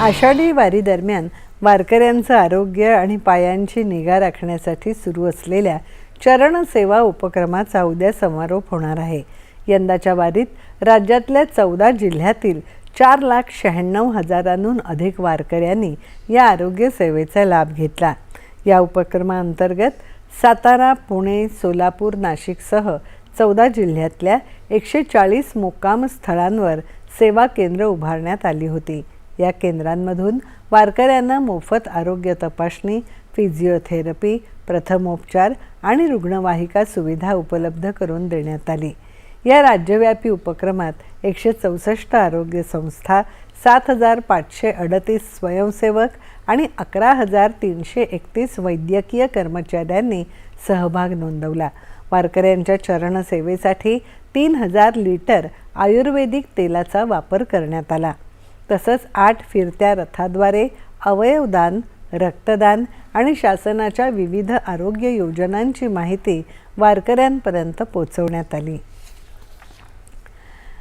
आषाढी वारी दरम्यान वारकऱ्यांचं आरोग्य आणि पायांची निगा राखण्यासाठी सुरू असलेल्या चरण सेवा उपक्रमाचा उद्या समारोप होणार आहे। यंदाच्या वारीत राज्यातल्या 14 जिल्ह्यातील 4,96,000हून अधिक वारकऱ्यांनी या आरोग्य सेवेचा लाभ घेतला। या उपक्रमाअंतर्गत सातारा, पुणे, सोलापूर, नाशिकसह 14 जिल्ह्यातल्या 140 मुक्काम स्थळांवर सेवा केंद्र उभारण्यात आली होती। या केंद्रांमधून वारकऱ्यांना मोफत आरोग्य तपासणी, फिजिओथेरपी, प्रथमोपचार आणि रुग्णवाहिका सुविधा उपलब्ध करून देण्यात आली। या राज्यव्यापी उपक्रमात 164 आरोग्य संस्था, 7,538 स्वयंसेवक आणि 11,331 वैद्यकीय कर्मचाऱ्यांनी सहभाग नोंदवला। वारकऱ्यांच्या चरणसेवेसाठी 3,000 लिटर आयुर्वेदिक तेलाचा वापर करण्यात आला। तसंच 8 फिरत्या रथाद्वारे अवयवदान, रक्तदान आणि शासनाच्या विविध आरोग्य योजनांची माहिती वारकऱ्यांपर्यंत पोहोचवण्यात आली।